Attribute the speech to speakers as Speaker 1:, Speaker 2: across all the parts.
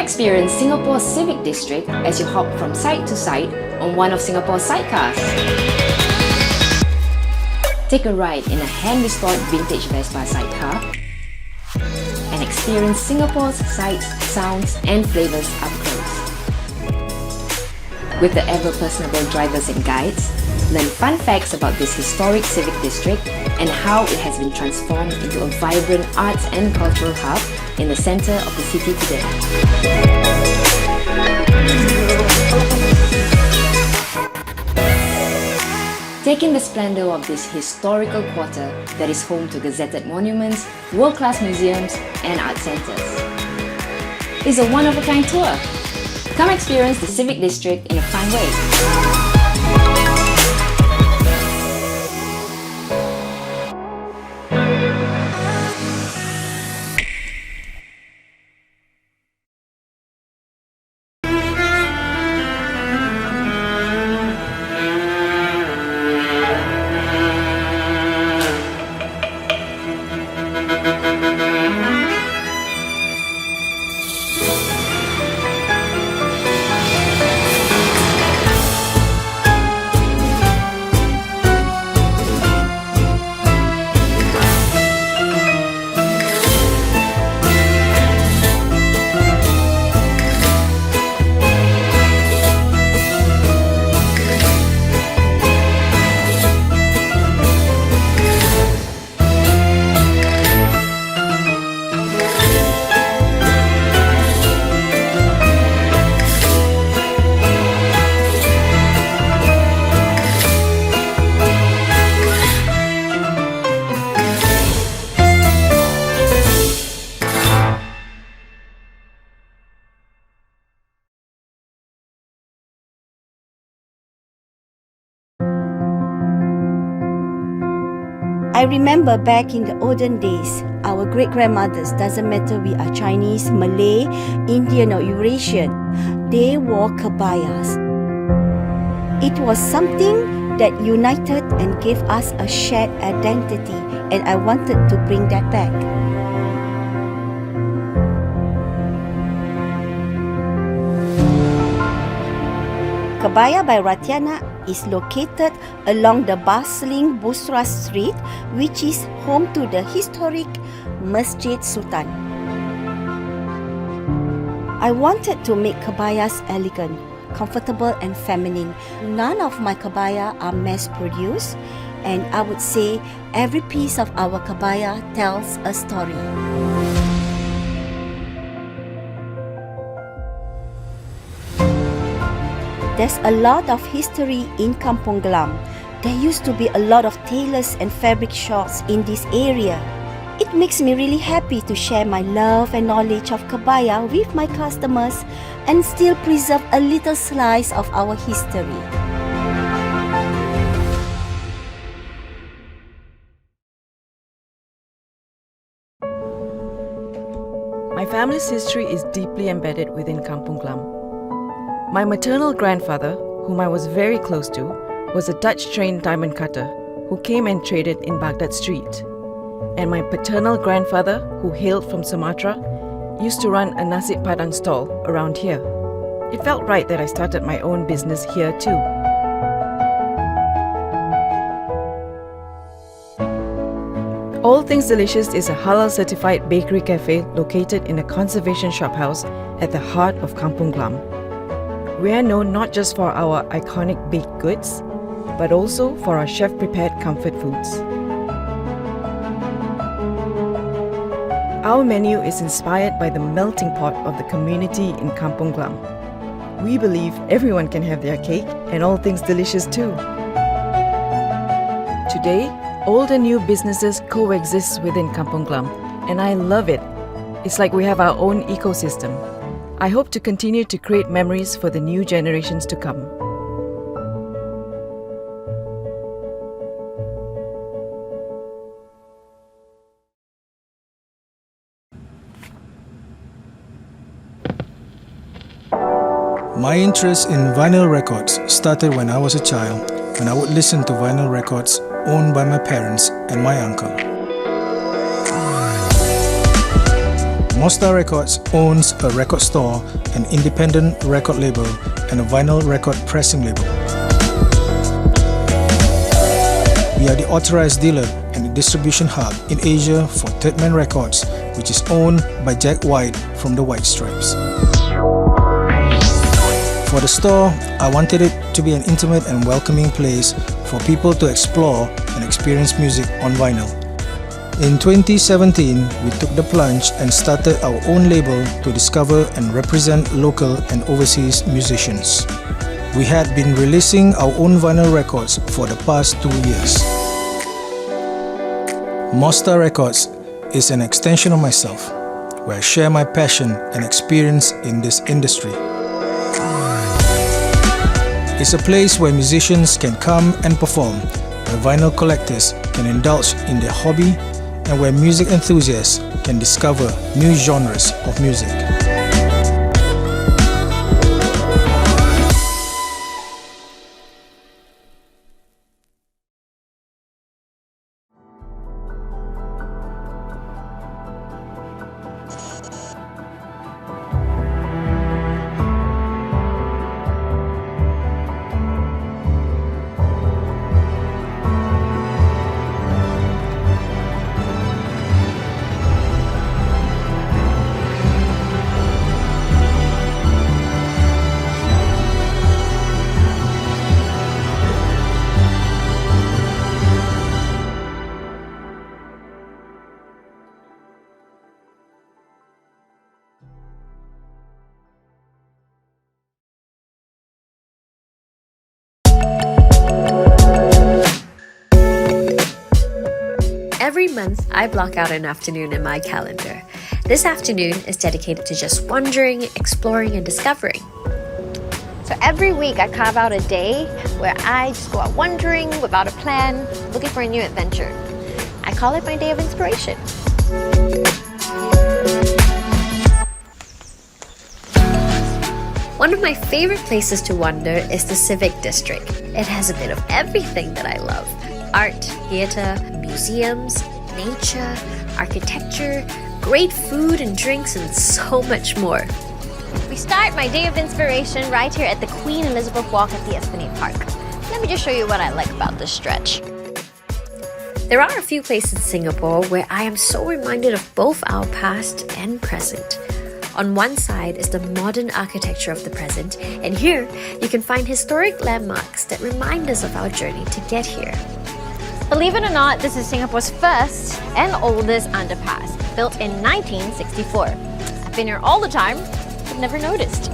Speaker 1: experience Singapore's civic district as you hop from site to site on one of Singapore's sidecars. Take a ride in a hand-restored vintage Vespa sidecar and experience Singapore's sights, sounds and flavours up close. With the ever-personable drivers and guides, learn fun facts about this historic civic district and how it has been transformed into a vibrant arts and cultural hub in the centre of the city today. Take in the splendour of this historical quarter that is home to gazetted monuments, world-class museums and art centres. It's a one-of-a-kind tour. Come experience the civic district in a fun way.
Speaker 2: I remember back in the olden days, our great-grandmothers, doesn't matter we are Chinese, Malay, Indian or Eurasian, they wore kebayas. It was something that united and gave us a shared identity, and I wanted to bring that back. Kebaya by Ratiana is located along the bustling Busra Street, which is home to the historic Masjid Sultan. I wanted to make kebayas elegant, comfortable and feminine. None of my kebaya are mass-produced, and I would say every piece of our kebaya tells a story. There's a lot of history in Kampung Glam. There used to be a lot of tailors and fabric shops in this area. It makes me really happy to share my love and knowledge of kebaya with my customers and still preserve a little slice of our history.
Speaker 3: My family's history is deeply embedded within Kampung Glam. My maternal grandfather, whom I was very close to, was a Dutch-trained diamond cutter who came and traded in Baghdad Street. And my paternal grandfather, who hailed from Sumatra, used to run a nasi padang stall around here. It felt right that I started my own business here too. All Things Delicious is a halal-certified bakery cafe located in a conservation shophouse at the heart of Kampung Glam. We are known not just for our iconic baked goods, but also for our chef-prepared comfort foods. Our menu is inspired by the melting pot of the community in Kampung Glam. We believe everyone can have their cake and all things delicious too. Today, old and new businesses coexist within Kampung Glam, and I love it. It's like we have our own ecosystem. I hope to continue to create memories for the new generations to come.
Speaker 4: My interest in vinyl records started when I was a child, when I would listen to vinyl records owned by my parents and my uncle. Mostar Records owns a record store, an independent record label, and a vinyl record pressing label. We are the authorized dealer and the distribution hub in Asia for Third Man Records, which is owned by Jack White from the White Stripes. For the store, I wanted it to be an intimate and welcoming place for people to explore and experience music on vinyl. In 2017, we took the plunge and started our own label to discover and represent local and overseas musicians. We had been releasing our own vinyl records for the past 2 years. Mostar Records is an extension of myself, where I share my passion and experience in this industry. It's a place where musicians can come and perform, where vinyl collectors can indulge in their hobby, and where music enthusiasts can discover new genres of music.
Speaker 5: Every month, I block out an afternoon in my calendar. This afternoon is dedicated to just wandering, exploring, and discovering.
Speaker 6: So every week I carve out a day where I just go out wandering without a plan, looking for a new adventure. I call it my day of inspiration.
Speaker 5: One of my favorite places to wander is the Civic District. It has a bit of everything that I love. Art, theatre, museums, nature, architecture, great food and drinks, and so much more.
Speaker 6: We start my day of inspiration right here at the Queen Elizabeth Walk at the Esplanade Park. Let me just show you what I like about this stretch.
Speaker 5: There are a few places in Singapore where I am so reminded of both our past and present. On one side is the modern architecture of the present, and here you can find historic landmarks that remind us of our journey to get here.
Speaker 6: Believe it or not, this is Singapore's first and oldest underpass, built in 1964. I've been here all the time, but never noticed.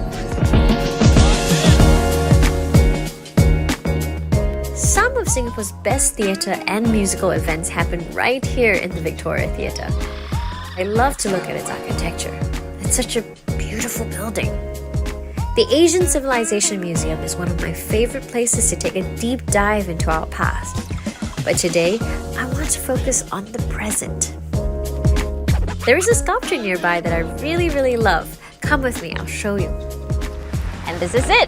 Speaker 5: Some of Singapore's best theatre and musical events happen right here in the Victoria Theatre. I love to look at its architecture. It's such a beautiful building. The Asian Civilization Museum is one of my favorite places to take a deep dive into our past. But today, I want to focus on the present. There is a sculpture nearby that I really love. Come with me, I'll show you.
Speaker 6: And this is it.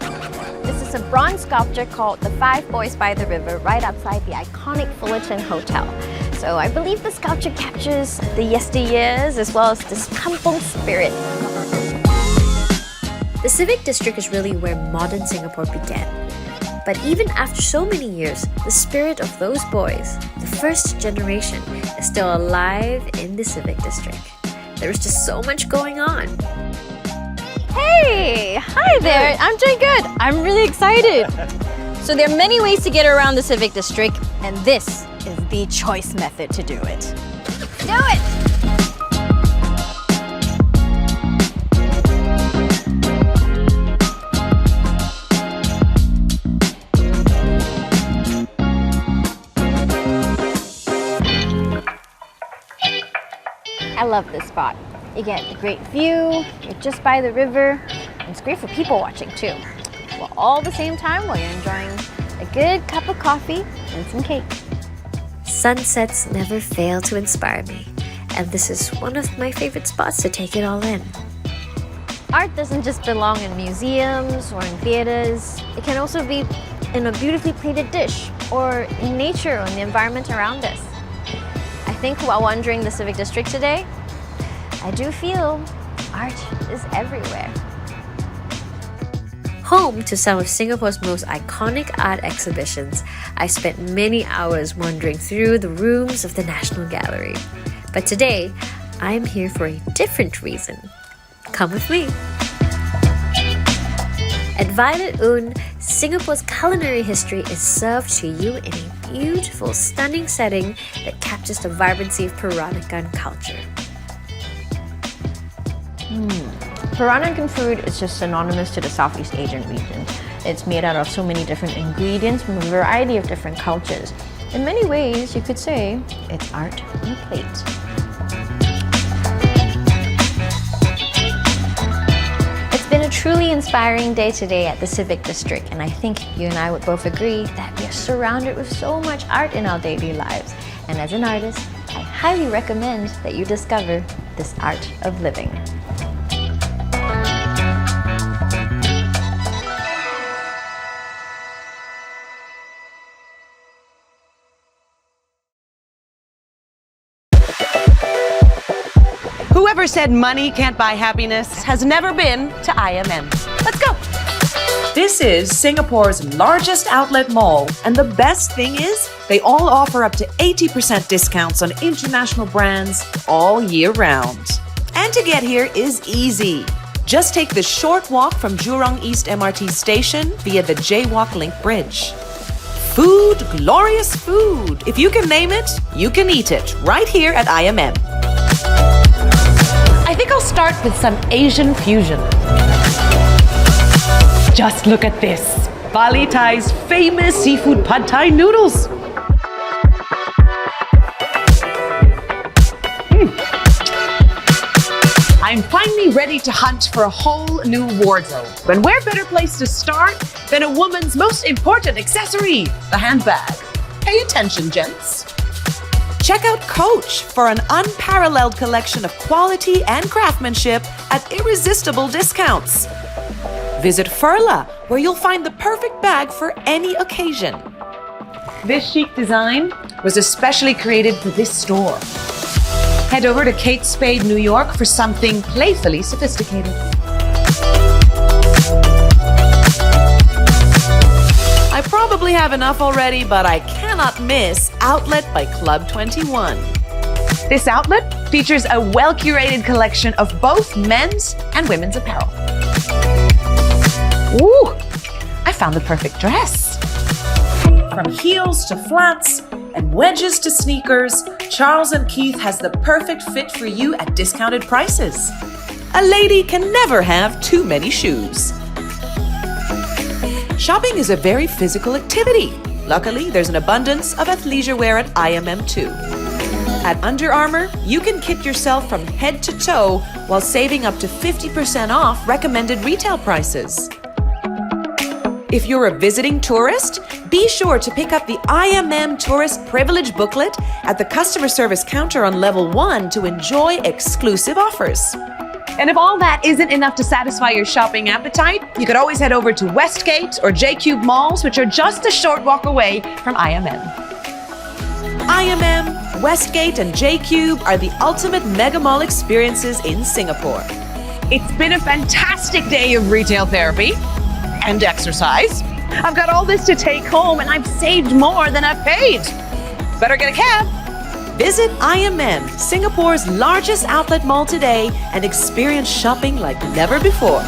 Speaker 6: This is a bronze sculpture called The Five Boys by the River right outside the iconic Fullerton Hotel. So I believe the sculpture captures the yesteryears as well as this kampung spirit.
Speaker 5: The Civic District is really where modern Singapore began. But even after so many years, the spirit of those boys, the first generation, is still alive in the Civic District. There is just so much going on.
Speaker 6: Hey! Hi there! I'm doing good! I'm really excited! So there are many ways to get around the Civic District, and this is the choice method to do it. Do it! I love this spot. You get a great view, you're just by the river, and it's great for people watching too. Well, all at the same time while you're enjoying a good cup of coffee and some cake.
Speaker 5: Sunsets never fail to inspire me, and this is one of my favorite spots to take it all in.
Speaker 6: Art doesn't just belong in museums or in theaters. It can also be in a beautifully plated dish or in nature or in the environment around us. I think while wandering the Civic District today, I do feel art is everywhere. Home to some of Singapore's most iconic art exhibitions, I spent many hours wandering through the rooms of the National Gallery. But today, I'm here for a different reason. Come with me. At Violet Un, Singapore's culinary history is served to you in a beautiful, stunning setting that captures the vibrancy of Peranakan culture.
Speaker 5: Peranakan food is just synonymous to the Southeast Asian region. It's made out of so many different ingredients from a variety of different cultures. In many ways, you could say it's art on a plate. It's been a truly inspiring day today at the Civic District, and I think you and I would both agree that we are surrounded with so much art in our daily lives. And as an artist, I highly recommend that you discover this art of living.
Speaker 7: Whoever said money can't buy happiness has never been to IMM. Let's go.
Speaker 8: This is Singapore's largest outlet mall, and the best thing is they all offer up to 80% discounts on international brands all year round. And to get here is easy. Just take the short walk from Jurong East MRT station via the Jaywalk Link Bridge. Food, glorious food. If you can name it, you can eat it right here at IMM.
Speaker 7: I think I'll start with some Asian fusion. Just look at this. Bali Thai's famous seafood pad thai noodles. I'm finally ready to hunt for a whole new wardrobe. And where better place to start than a woman's most important accessory, the handbag. Pay attention, gents.
Speaker 8: Check out Coach for an unparalleled collection of quality and craftsmanship at irresistible discounts. Visit Furla, where you'll find the perfect bag for any occasion.
Speaker 7: This chic design was especially created for this store. Head over to Kate Spade, New York for something playfully sophisticated.
Speaker 8: I probably have enough already, but I cannot miss Outlet by Club 21.
Speaker 7: This outlet features a well-curated collection of both men's and women's apparel. Ooh, I found the perfect dress.
Speaker 8: From heels to flats and wedges to sneakers, Charles & Keith has the perfect fit for you at discounted prices. A lady can never have too many shoes. Shopping is a very physical activity. Luckily, there's an abundance of athleisure wear at IMM too. At Under Armour, you can kit yourself from head to toe while saving up to 50% off recommended retail prices. If you're a visiting tourist, be sure to pick up the IMM Tourist Privilege booklet at the customer service counter on level 1 to enjoy exclusive offers.
Speaker 7: And if all that isn't enough to satisfy your shopping appetite, you could always head over to Westgate or J-Cube malls, which are just a short walk away from IMM.
Speaker 8: IMM, Westgate, and J-Cube are the ultimate mega mall experiences in Singapore.
Speaker 7: It's been a fantastic day of retail therapy and exercise. I've got all this to take home and I've saved more than I've paid. Better get a cab.
Speaker 8: Visit IMM, Singapore's largest outlet mall today, and experience shopping like never before.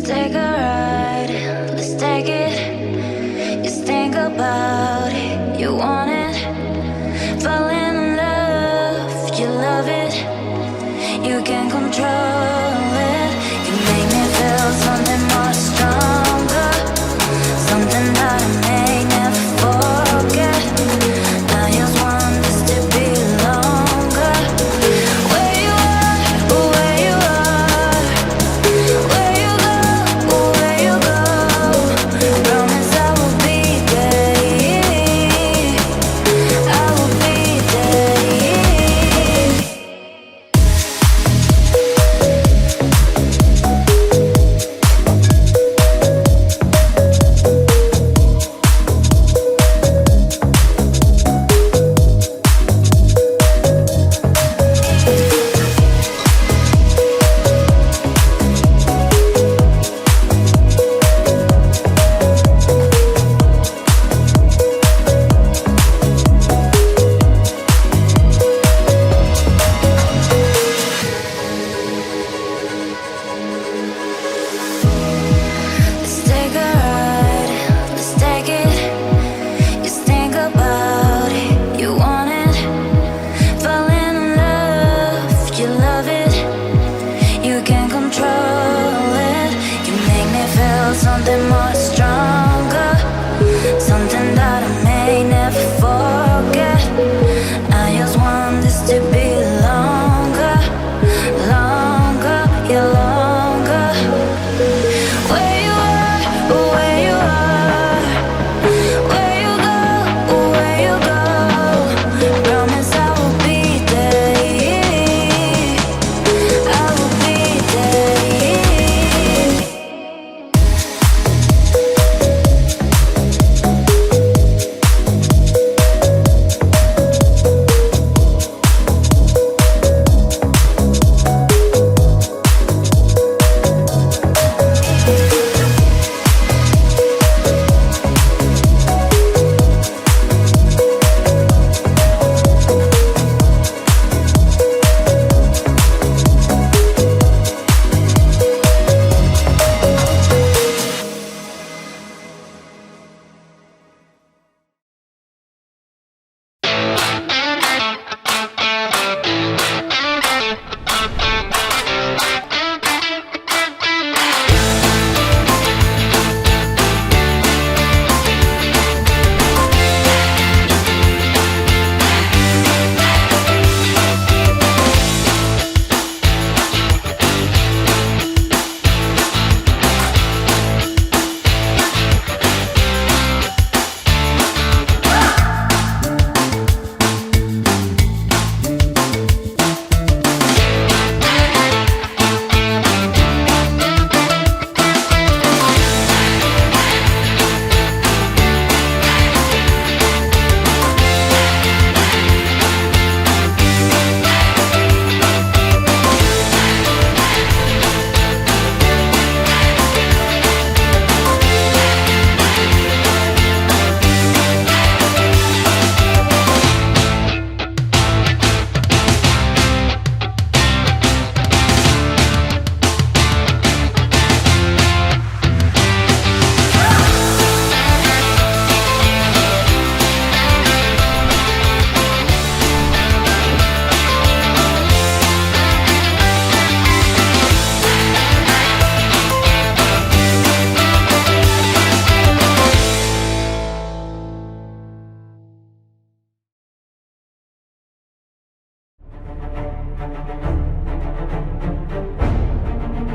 Speaker 9: take a ride, let's take it. Just think about it, you want it. Fall in love, you love it. You can control it. You make me feel something more stronger, something that I may never forget. I just want this to be longer. Where you are, where you are, where you go, where you go. Promise I will be there. I will be there. Let's take a ride, let's take it. Just think about it, you want it. Fall in love, you love it. You can control it. You make me feel something more stronger, something that I may never forget. I just want this to be longer, longer, yeah, longer. Where you are, where you are, where you go, where you go. Promise I will be there. I will be there.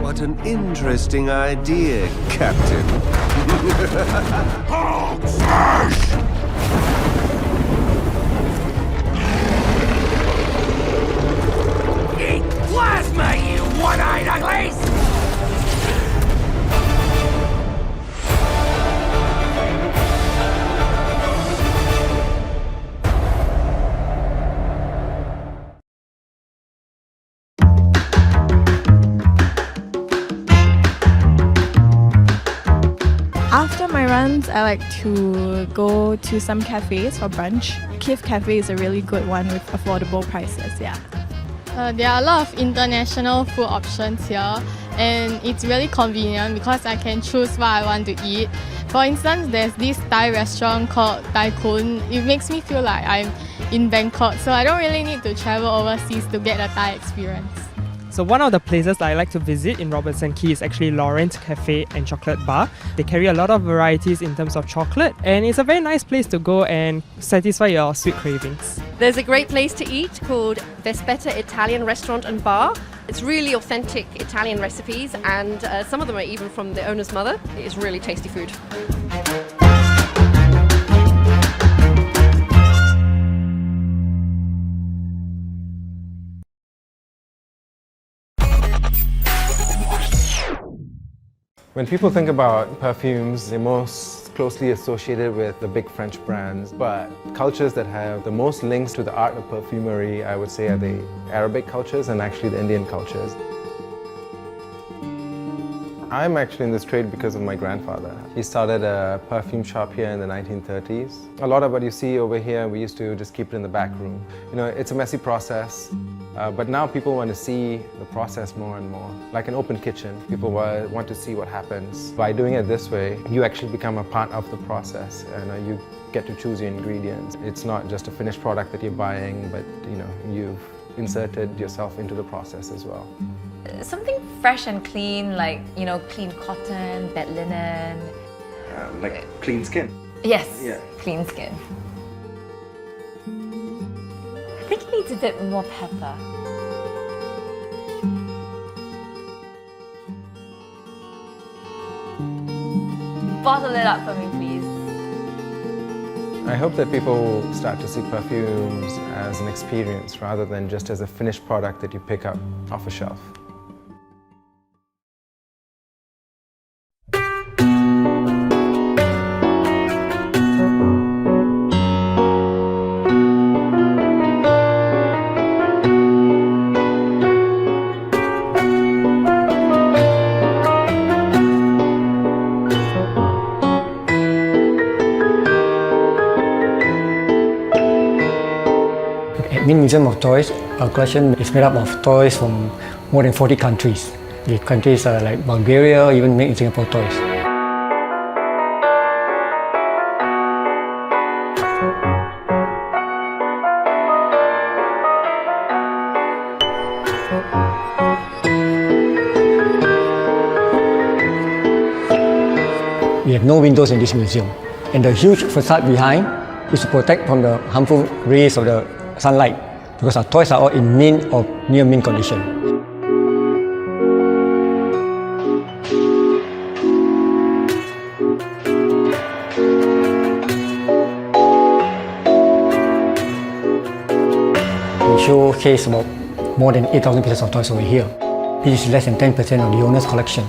Speaker 10: What an interesting idea, Captain.
Speaker 11: Eat plasma, you one-eyed uglies!
Speaker 12: After my runs, I like to go to some cafes for brunch. Kif Cafe is a really good one with affordable prices, yeah.
Speaker 13: There are a lot of international food options here,
Speaker 12: and it's really convenient because I can choose what I want to eat. For instance, there's this Thai restaurant called Thai Kun. It makes me feel like I'm in Bangkok, so I don't really need to travel overseas to get a Thai experience.
Speaker 13: So one of the places that I like to visit in Robertson Quay is actually Lawrence Cafe and Chocolate Bar. They carry a lot of varieties in terms of chocolate, and it's a very nice place to go and satisfy your sweet cravings.
Speaker 14: There's a great place to eat called Vespetta Italian Restaurant and Bar. It's really authentic Italian recipes, and some of them are even from the owner's mother. It is really tasty food.
Speaker 15: When people think about perfumes, they're most closely associated with the big French brands, but cultures that have the most links to the art of perfumery, I would say, are the Arabic cultures and actually the Indian cultures. I'm actually in this trade because of my grandfather. He started a perfume shop here in the 1930s. A lot of what you see over here, we used to just keep it in the back room. You know, it's a messy process, but now people want to see the process more and more. Like an open kitchen, people want to see what happens. By doing it this way, you actually become a part of the process, and you get to choose your ingredients. It's not just a finished product that you're buying, but you've inserted yourself into the process as well.
Speaker 16: Something fresh and clean, like, clean cotton, bed linen.
Speaker 17: Like clean skin?
Speaker 16: Yes,
Speaker 17: yeah.
Speaker 16: Clean skin. I think it needs a bit more pepper. Bottle it up for me, please.
Speaker 15: I hope that people start to see perfumes as an experience rather than just as a finished product that you pick up off a shelf.
Speaker 18: Museum of Toys, our collection is made up of toys from more than 40 countries. The countries are like Bulgaria, even made in Singapore toys. We have no windows in this museum, and the huge facade behind is to protect from the harmful rays of the sunlight, because our toys are all in mint or near mint condition. We showcase about more than 8,000 pieces of toys over here. This is less than 10% of the owner's collection.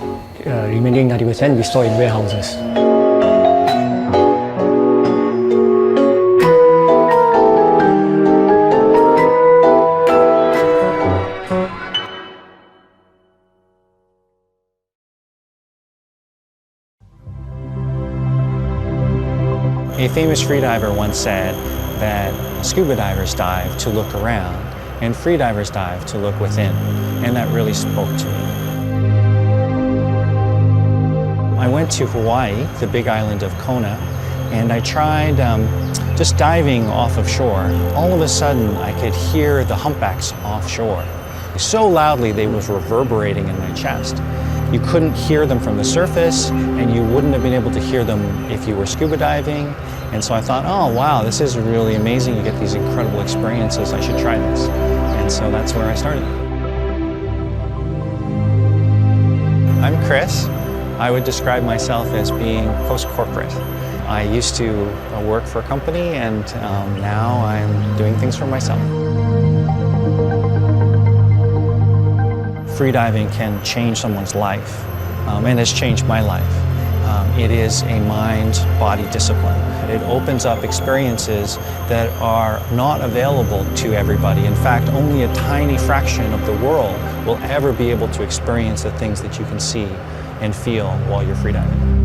Speaker 18: Remaining 90% we store in warehouses.
Speaker 19: A famous freediver once said that scuba divers dive to look around and freedivers dive to look within, and that really spoke to me. I went to Hawaii, the big island of Kona, and I tried just diving off of shore. All of a sudden I could hear the humpbacks offshore. So loudly they was reverberating in my chest. You couldn't hear them from the surface, and you wouldn't have been able to hear them if you were scuba diving. And so I thought, oh wow, this is really amazing. You get these incredible experiences. I should try this. And so that's where I started. I'm Chris. I would describe myself as being post-corporate. I used to work for a company, and now I'm doing things for myself. Freediving can change someone's life, and has changed my life. It is a mind-body discipline. It opens up experiences that are not available to everybody. In fact, only a tiny fraction of the world will ever be able to experience the things that you can see and feel while you're freediving.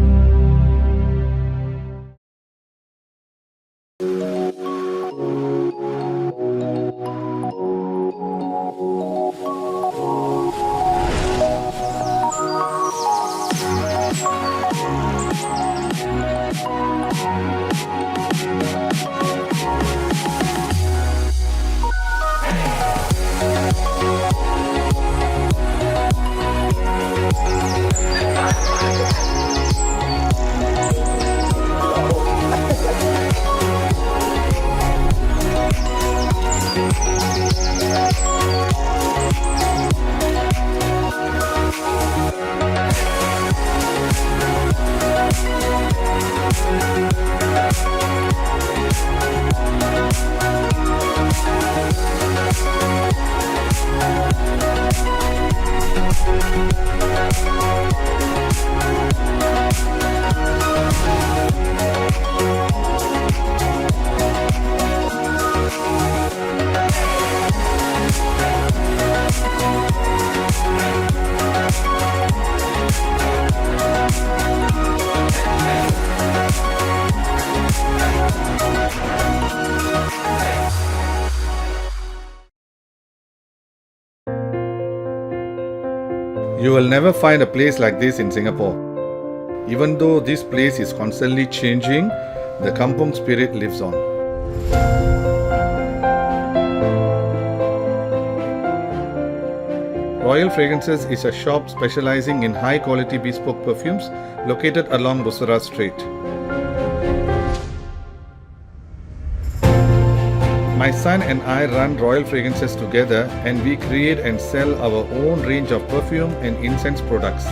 Speaker 20: You will never find a place like this in Singapore. Even though this place is constantly changing, the kampung spirit lives on. Royal Fragrances is a shop specializing in high-quality bespoke perfumes located along Busara Street. My son and I run Royal Fragrances together, and we create and sell our own range of perfume and incense products.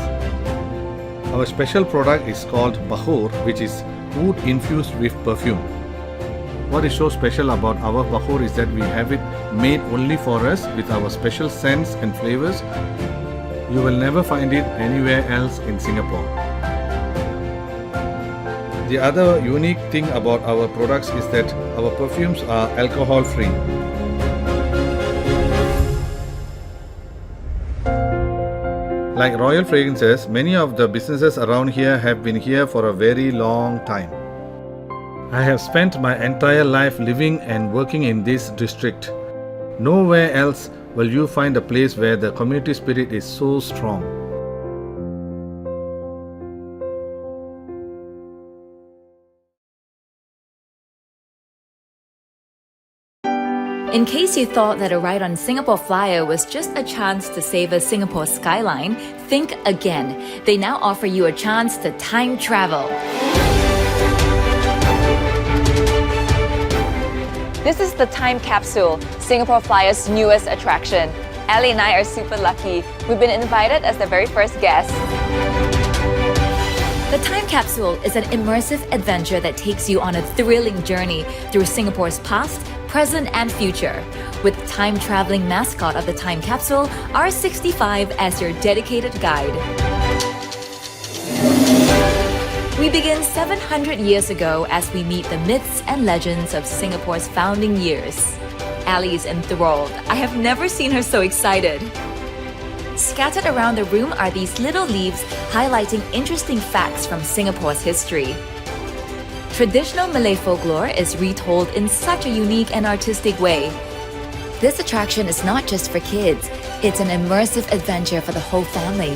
Speaker 20: Our special product is called Bahur, which is wood infused with perfume. What is so special about our Bahur is that we have it made only for us with our special scents and flavors. You will never find it anywhere else in Singapore. The other unique thing about our products is that our perfumes are alcohol free. Like Royal Fragrances, many of the businesses around here have been here for a very long time. I have spent my entire life living and working in this district. Nowhere else will you find a place where the community spirit is so strong.
Speaker 16: In case you thought that a ride on Singapore Flyer was just a chance to savor Singapore's skyline, think again. They now offer you a chance to time travel. This is the time capsule, Singapore Flyer's newest attraction. Ali and I are super lucky. We've been invited as the very first guests. The time capsule is an immersive adventure that takes you on a thrilling journey through Singapore's past, present and future. With time-traveling mascot of the time capsule, R65 as your dedicated guide. We begin 700 years ago as we meet the myths and legends of Singapore's founding years. Ali is enthralled. I have never seen her so excited. Scattered around the room are these little leaves highlighting interesting facts from Singapore's history. Traditional Malay folklore is retold in such a unique and artistic way. This attraction is not just for kids, it's an immersive adventure for the whole family.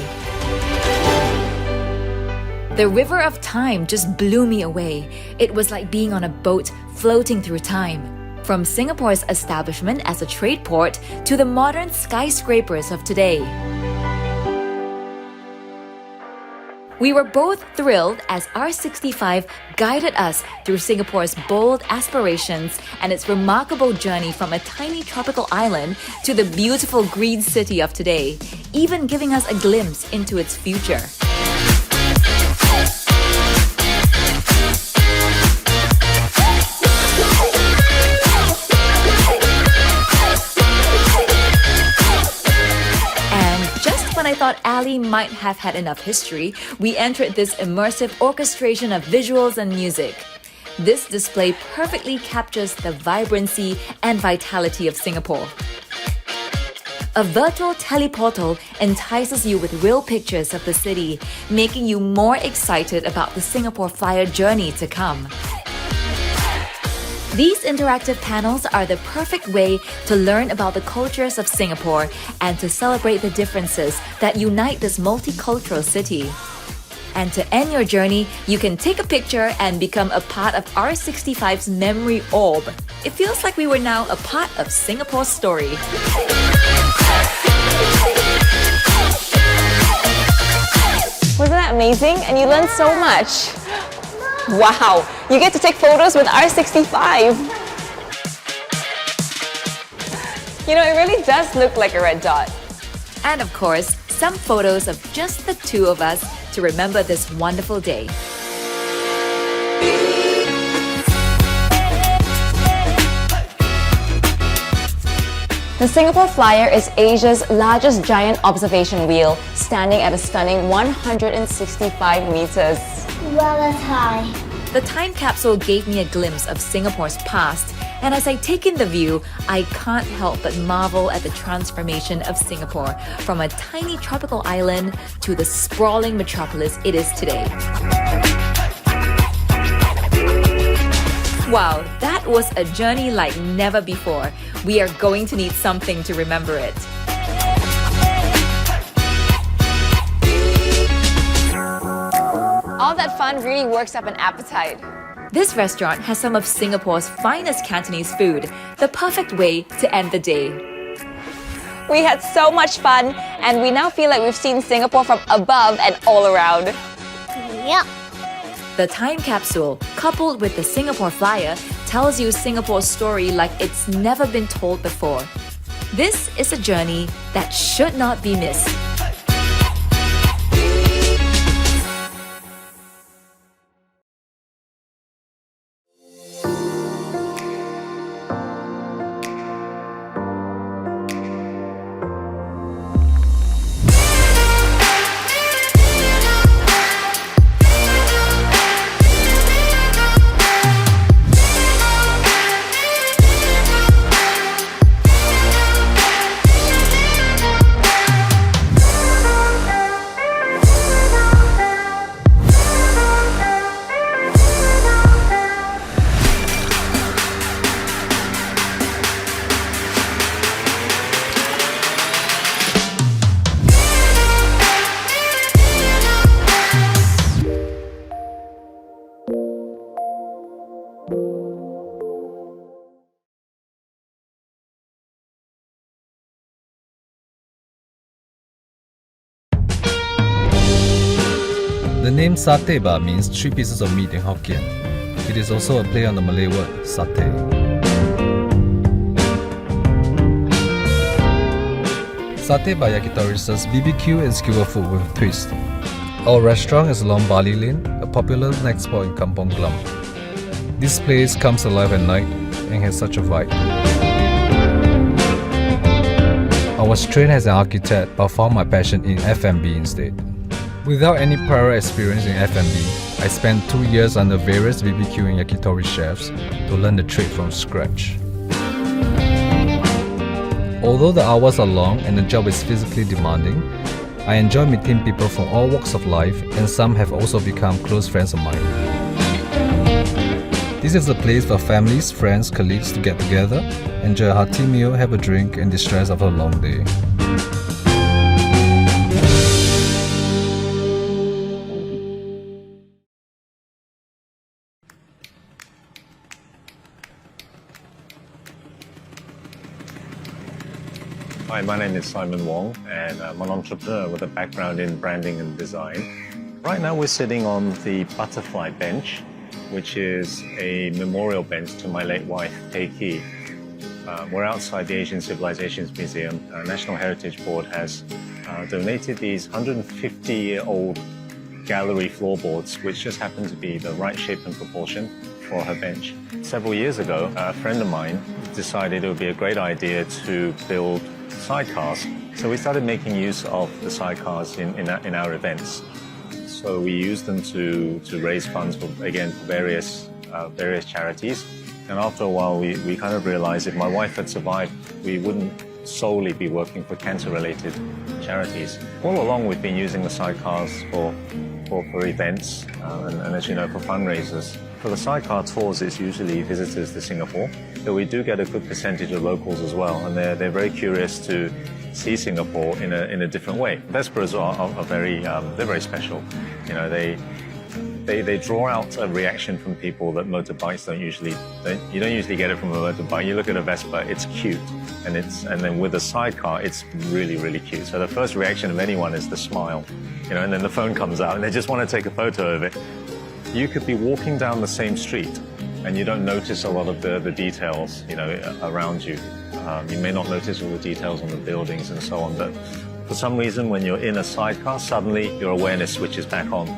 Speaker 16: The River of Time just blew me away. It was like being on a boat floating through time. From Singapore's establishment as a trade port to the modern skyscrapers of today. We were both thrilled as R65 guided us through Singapore's bold aspirations and its remarkable journey from a tiny tropical island to the beautiful green city of today, even giving us a glimpse into its future. When I thought Ali might have had enough history, we entered this immersive orchestration of visuals and music. This display perfectly captures the vibrancy and vitality of Singapore. A virtual teleportal entices you with real pictures of the city, making you more excited about the Singapore Flyer journey to come. These interactive panels are the perfect way to learn about the cultures of Singapore and to celebrate the differences that unite this multicultural city. And to end your journey, you can take a picture and become a part of R65's memory orb. It feels like we were now a part of Singapore's story.
Speaker 6: Wasn't that amazing? And you learned so much. Wow, you get to take photos with R65. You know, it really does look like a red dot.
Speaker 16: And of course, some photos of just the two of us to remember this wonderful day.
Speaker 6: The Singapore Flyer is Asia's largest giant observation wheel, standing at a stunning 165 meters.
Speaker 16: Well, that's high. The time capsule gave me a glimpse of Singapore's past, and as I take in the view, I can't help but marvel at the transformation of Singapore from a tiny tropical island to the sprawling metropolis it is today. Wow, that was a journey like never before. We are going to need something to remember it.
Speaker 21: All that fun really works up an appetite.
Speaker 16: This restaurant has some of Singapore's finest Cantonese food, the perfect way to end the day.
Speaker 21: We had so much fun, and we now feel like we've seen Singapore from above and all around.
Speaker 6: Yep.
Speaker 16: The time capsule, coupled with the Singapore flyer, tells you Singapore's story like it's never been told before. This is a journey that should not be missed.
Speaker 22: The name satay ba means 3 pieces of meat in Hokkien. It is also a play on the Malay word satay. Satay by Yakitori serves BBQ and skewer food with a twist. Our restaurant is along Bali Lane, a popular snack spot in Kampong Glam. This place comes alive at night and has such a vibe. I was trained as an architect but found my passion in F&B instead. Without any prior experience in F&B, I spent 2 years under various BBQ and yakitori chefs to learn the trade from scratch. Although the hours are long and the job is physically demanding, I enjoy meeting people from all walks of life, and some have also become close friends of mine. This is a place for families, friends, colleagues to get together, enjoy a hearty meal, have a drink and distress after a long day.
Speaker 23: Hi, my name is Simon Wong, and I'm an entrepreneur with a background in branding and design. Right now we're sitting on the Butterfly Bench, which is a memorial bench to my late wife, Pei Ki. We're outside the Asian Civilizations Museum. National Heritage Board has donated these 150-year-old gallery floorboards, which just happen to be the right shape and proportion for her bench. Several years ago, a friend of mine decided it would be a great idea to build sidecars. So we started making use of the sidecars in our events. So we used them to raise funds for, again, various charities. And after a while, we kind of realized if my wife had survived, we wouldn't solely be working for cancer-related charities. All along, we've been using the sidecars for events and as you know, for fundraisers. For the sidecar tours, it's usually visitors to Singapore, but we do get a good percentage of locals as well, and they're very curious to see Singapore in a different way. Vesperas are very special. You know, they draw out a reaction from people that motorbikes you don't usually get it from a motorbike. You look at a Vespa, it's cute, and then with a sidecar, it's really, really cute. So the first reaction of anyone is the smile, you know, and then the phone comes out and they just want to take a photo of it. You could be walking down the same street and you don't notice a lot of the details, you know, around you. You may not notice all the details on the buildings and so on, but for some reason, when you're in a sidecar, suddenly your awareness switches back on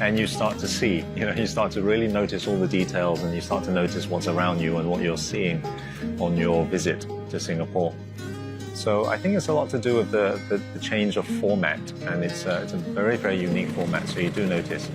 Speaker 23: and you start to see, you know, you start to really notice all the details and you start to notice what's around you and what you're seeing on your visit to Singapore. So I think it's a lot to do with the change of format, and it's a very, very unique format, so you do notice.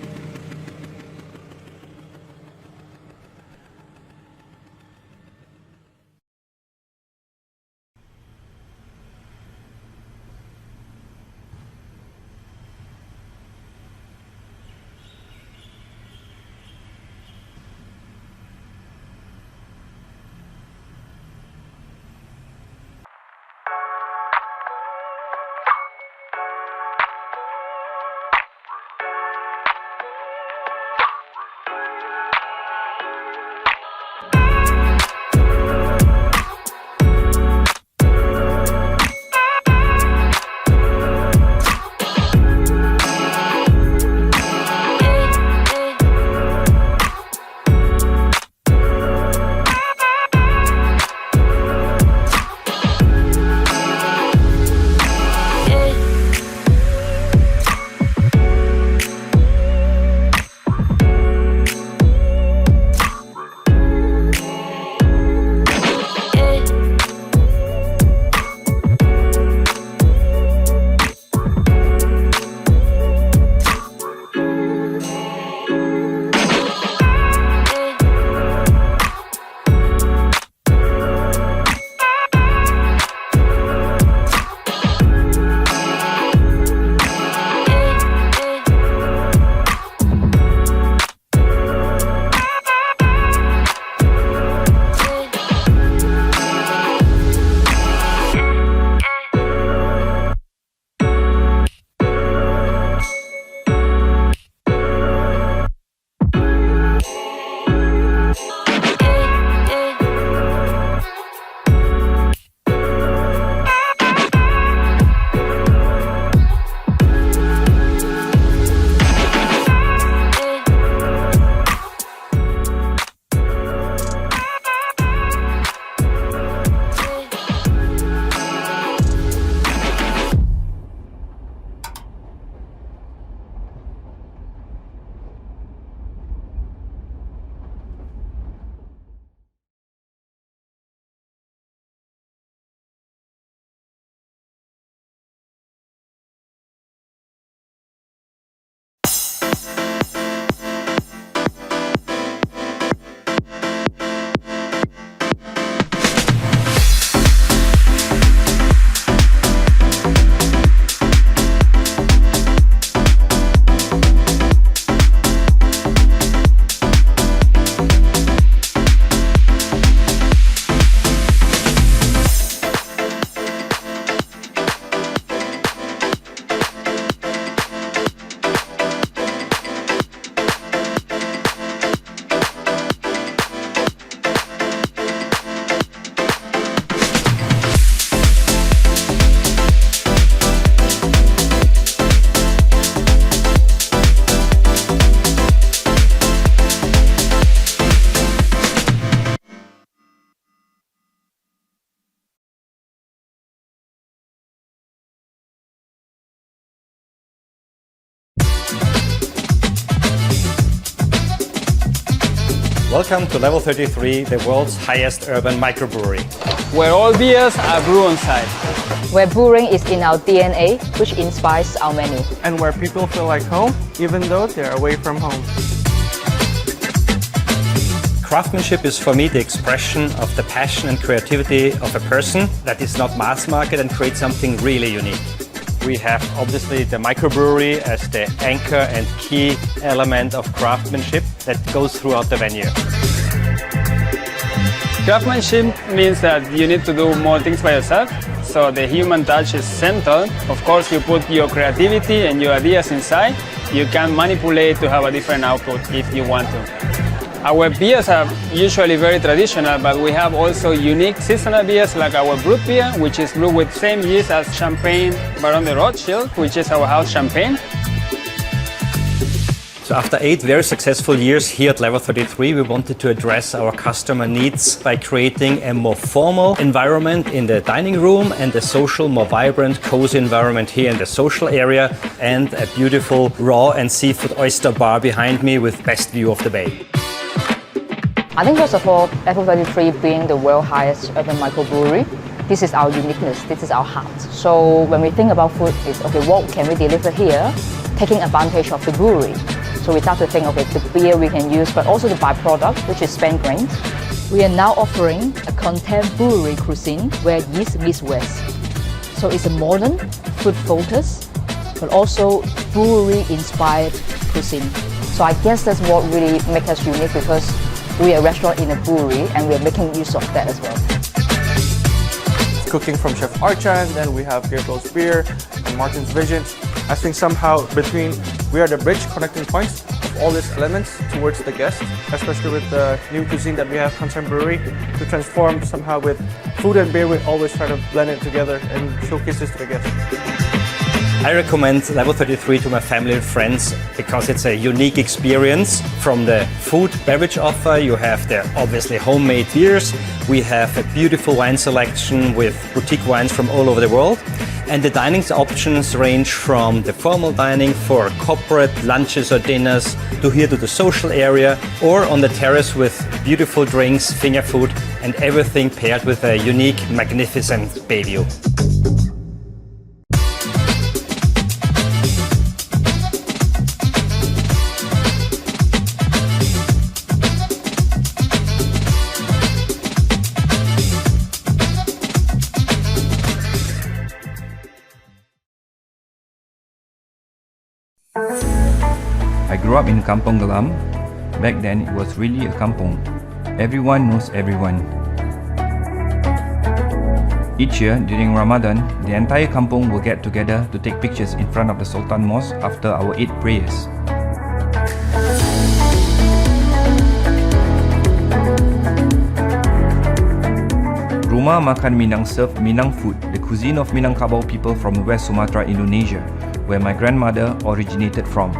Speaker 1: Welcome to Level 33, the world's highest urban microbrewery.
Speaker 2: Where all beers are brewed on site.
Speaker 3: Where brewing is in our DNA, which inspires our menu.
Speaker 24: And where people feel like home, even though they're away from home.
Speaker 1: Craftsmanship is for me the expression of the passion and creativity of a person that is not mass market and creates something really unique. We have obviously the microbrewery as the anchor and key element of craftsmanship that goes throughout the venue.
Speaker 2: Craftsmanship means that you need to do more things by yourself, so the human touch is central. Of course, you put your creativity and your ideas inside. You can manipulate to have a different output if you want to. Our beers are usually very traditional, but we have also unique seasonal beers like our brut beer, which is brewed with same yeast as Champagne Baron de Rothschild, which is our house champagne.
Speaker 1: So after 8 very successful years here at Level 33, we wanted to address our customer needs by creating a more formal environment in the dining room and a social, more vibrant, cozy environment here in the social area, and a beautiful raw and seafood oyster bar behind me with best view of the bay.
Speaker 3: I think first of all, Level 33 being the world's highest urban microbrewery, this is our uniqueness, this is our heart. So when we think about food, it's okay, what can we deliver here, taking advantage of the brewery. So we start to think, okay, the beer we can use, but also the byproduct, which is spent grains. We are now offering a contemporary cuisine where yeast meets West. So it's a modern, food focused, but also brewery-inspired cuisine. So I guess that's what really makes us unique, because we are a restaurant in a brewery and we are making use of that as well.
Speaker 24: Cooking from Chef Archan, then we have Gabriel's Beer and Martin's Vision. I think somehow we are the bridge connecting points of all these elements towards the guest, especially with the new cuisine that we have, contemporary, to transform somehow with food and beer. We always try to blend it together and showcase this to the guests.
Speaker 1: I recommend Level 33 to my family and friends because it's a unique experience. From the food beverage offer, you have the obviously homemade beers. We have a beautiful wine selection with boutique wines from all over the world. And the dining options range from the formal dining for corporate lunches or dinners to here to the social area, or on the terrace with beautiful drinks, finger food, and everything paired with a unique, magnificent bay view.
Speaker 25: I grew up in Kampong Glam. Back then, it was really a kampong. Everyone knows everyone. Each year, during Ramadan, the entire kampong will get together to take pictures in front of the Sultan Mosque after our Eid prayers. Rumah Makan Minang served Minang food, the cuisine of Minangkabau people from West Sumatra, Indonesia, where my grandmother originated from.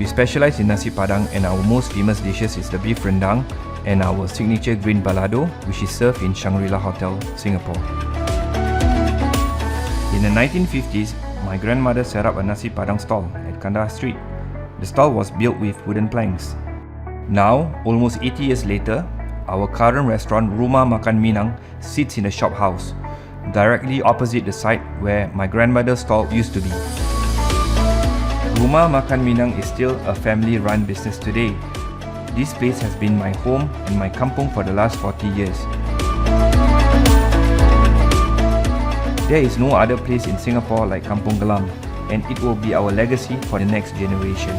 Speaker 25: We specialize in nasi padang, and our most famous dishes is the beef rendang and our signature green balado, which is served in Shangri-La Hotel, Singapore. In the 1950s, my grandmother set up a nasi padang stall at Kandahar Street. The stall was built with wooden planks. Now, almost 80 years later, our current restaurant, Rumah Makan Minang, sits in a shop house, directly opposite the site where my grandmother's stall used to be. Rumah Makan Minang is still a family-run business today. This place has been my home and my kampong for the last 40 years. There is no other place in Singapore like Kampong Glam, and it will be our legacy for the next generation.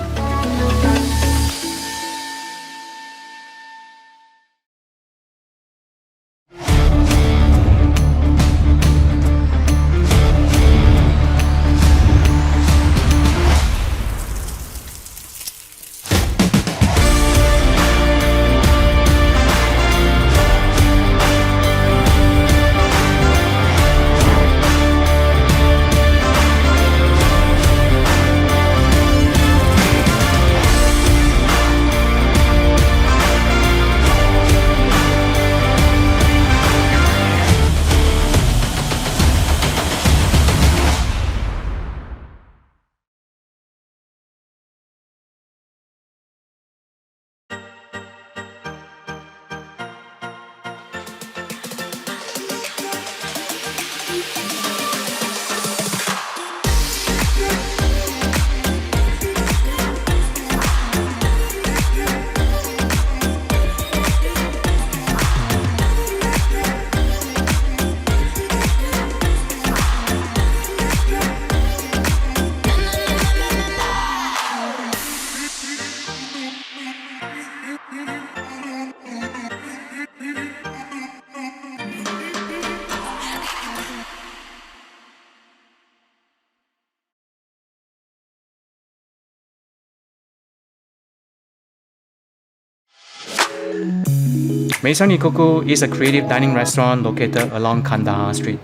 Speaker 4: Maison Ikoku is a creative dining restaurant located along Kandahar Street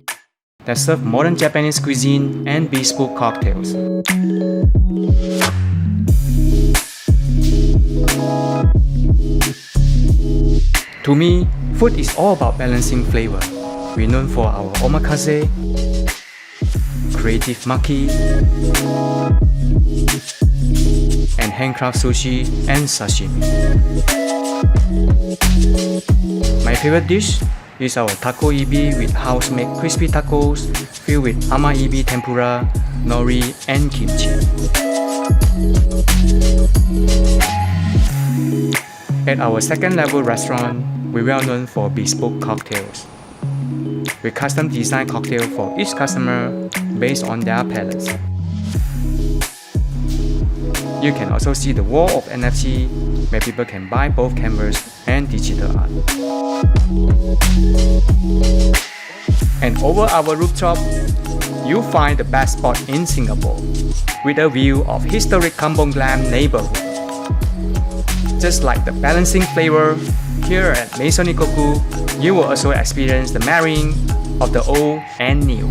Speaker 4: that serves modern Japanese cuisine and bespoke cocktails. To me, food is all about balancing flavor. We're known for our omakase, creative maki, and handcraft sushi and sashimi. My favorite dish is our taco ibi with house-made crispy tacos filled with ama ibi tempura, nori, and kimchi. At our second-level restaurant, we're well known for bespoke cocktails. We custom design cocktails for each customer based on their palates. You can also see the wall of NFT where people can buy both canvas and digital art. And over our rooftop, you'll find the best spot in Singapore with a view of historic Kampong Glam neighborhood. Just like the balancing flavor, here at Maison Ikoku, you will also experience the marrying of the old and new.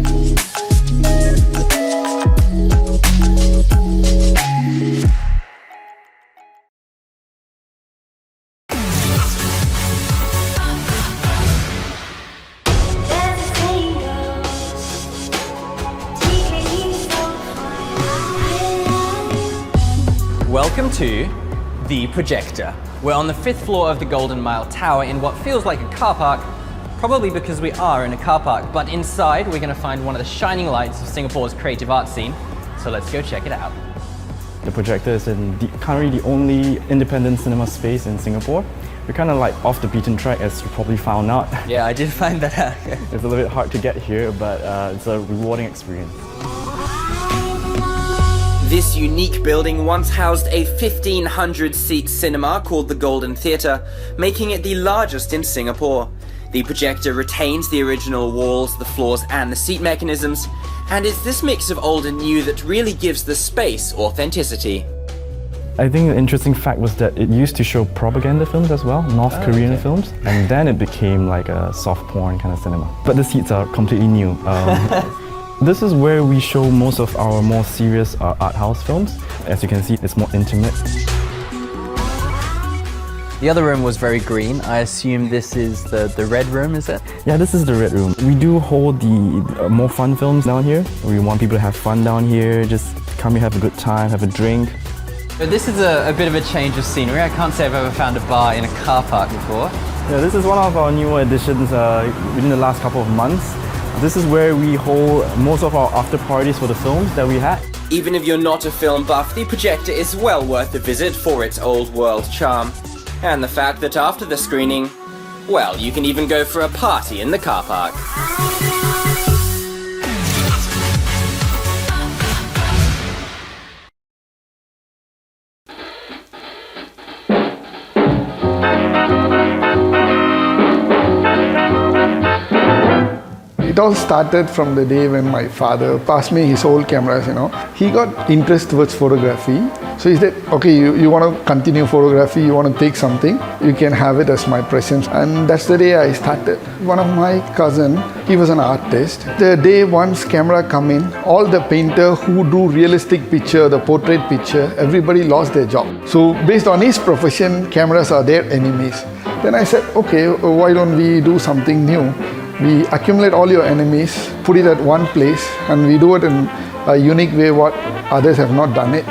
Speaker 5: Welcome to The Projector. We're on the 5th floor of the Golden Mile Tower in what feels like a car park, probably because we are in a car park, but inside we're going to find one of the shining lights of Singapore's creative art scene, so let's go check it out.
Speaker 7: The Projector is currently the only independent cinema space in Singapore. We're kind of like off the beaten track, as you probably found out.
Speaker 5: Yeah, I did find that out.
Speaker 7: It's a little bit hard to get here, but it's a rewarding experience.
Speaker 8: This unique building once housed a 1,500-seat cinema called the Golden Theatre, making it the largest in Singapore. The projector retains the original walls, the floors and the seat mechanisms, and it's this mix of old and new that really gives the space authenticity.
Speaker 7: I think the interesting fact was that it used to show propaganda films as well, North Korean films, and then it became like a soft porn kind of cinema. But the seats are completely new. This is where we show most of our more serious art house films. As you can see, it's more intimate.
Speaker 5: The other room was very green. I assume this is the red room, is it?
Speaker 7: Yeah, this is the red room. We do hold the more fun films down here. We want people to have fun down here, just come here, have a good time, have a drink.
Speaker 5: So this is a bit of a change of scenery. I can't say I've ever found a bar in a car park before.
Speaker 7: Yeah, this is one of our newer additions within the last couple of months. This is where we hold most of our after parties for the films that we had.
Speaker 8: Even if you're not a film buff, the projector is well worth a visit for its old world charm. And the fact that after the screening, well, you can even go for a party in the car park.
Speaker 9: It all started from the day when my father passed me his old cameras, He got interest towards photography. So he said, okay, you want to continue photography, you want to take something, you can have it as my present. And that's the day I started. One of my cousin, he was an artist. The day once camera come in, all the painter who do realistic picture, the portrait picture, everybody lost their job. So based on his profession, cameras are their enemies. Then I said, okay, why don't we do something new? We accumulate all your enemies, put it at one place, and we do it in a unique way what others have not done it.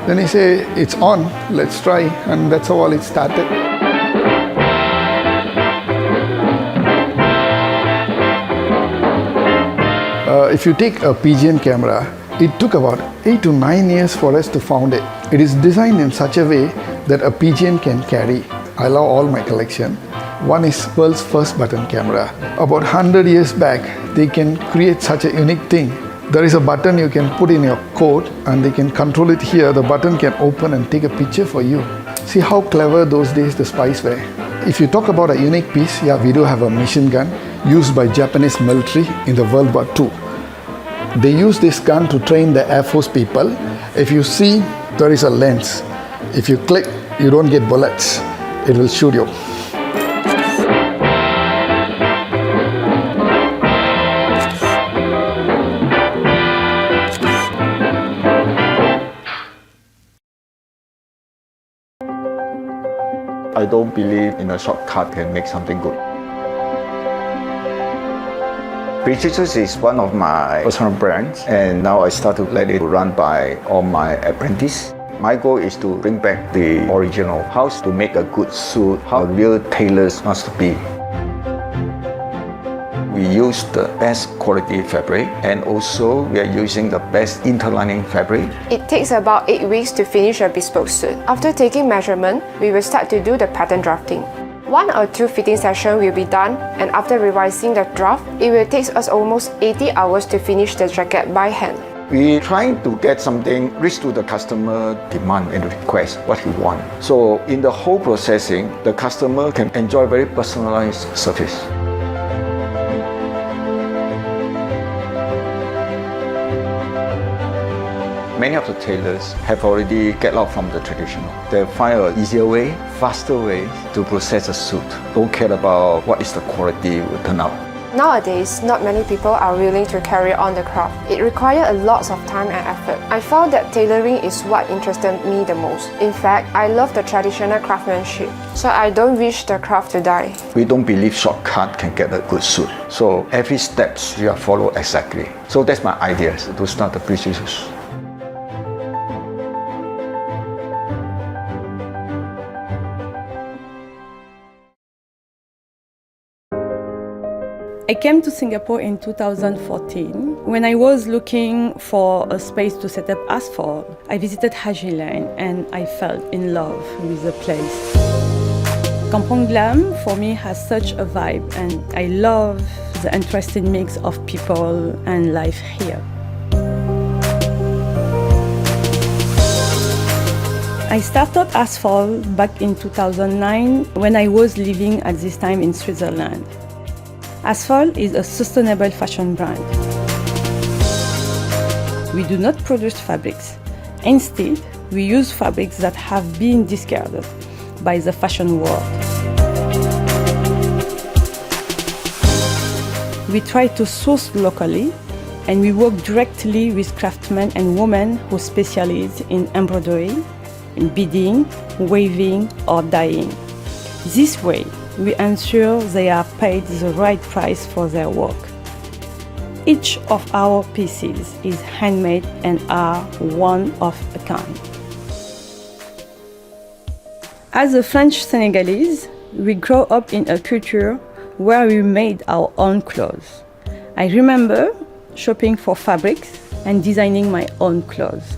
Speaker 9: Then he said, it's on, let's try, and that's how all it started. If you take a PGN camera, it took about 8 to 9 years for us to found it. It is designed in such a way that a PGN can carry. I love all my collection. One is world's first button camera. About 100 years back, they can create such a unique thing. There is a button you can put in your coat and they can control it here. The button can open and take a picture for you. See how clever those days the spies were. If you talk about a unique piece, yeah, we do have a machine gun used by Japanese military in the World War II. They use this gun to train the Air Force people. If you see, there is a lens. If you click, you don't get bullets. It will shoot you.
Speaker 10: I don't believe in a shortcut can make something good. Precious is one of my personal brands, and now I start to let it run by all my apprentices. My goal is to bring back the original, how to make a good suit, how real tailors must be. We use the best quality fabric, and also we are using the best interlining fabric.
Speaker 11: It takes about 8 weeks to finish a bespoke suit. After taking measurement, we will start to do the pattern drafting. 1 or 2 fitting sessions will be done, and after revising the draft, it will take us almost 80 hours to finish the jacket by hand.
Speaker 10: We're trying to get something reach to the customer demand and request what he wants. So in the whole processing, the customer can enjoy very personalized service. Many of the tailors have already get out from the traditional. They find an easier way, faster way to process a suit. Don't care about what is the quality will turn out.
Speaker 11: Nowadays, not many people are willing to carry on the craft. It requires a lot of time and effort. I found that tailoring is what interested me the most. In fact, I love the traditional craftsmanship, so I don't wish the craft to die.
Speaker 10: We don't believe shortcut can get a good suit. So every steps you are follow exactly. So that's my idea to start the precious.
Speaker 12: I came to Singapore in 2014. When I was looking for a space to set up Asphalt, I visited Haji Lane and I fell in love with the place. Kampong Glam for me has such a vibe, and I love the interesting mix of people and life here. I started Asphalt back in 2009 when I was living at this time in Switzerland. Asphalt is a sustainable fashion brand. We do not produce fabrics. Instead, we use fabrics that have been discarded by the fashion world. We try to source locally, and we work directly with craftsmen and women who specialize in embroidery, in beading, weaving, or dyeing. This way, we ensure they are paid the right price for their work. Each of our pieces is handmade and are one of a kind. As a French Senegalese, we grew up in a culture where we made our own clothes. I remember shopping for fabrics and designing my own clothes.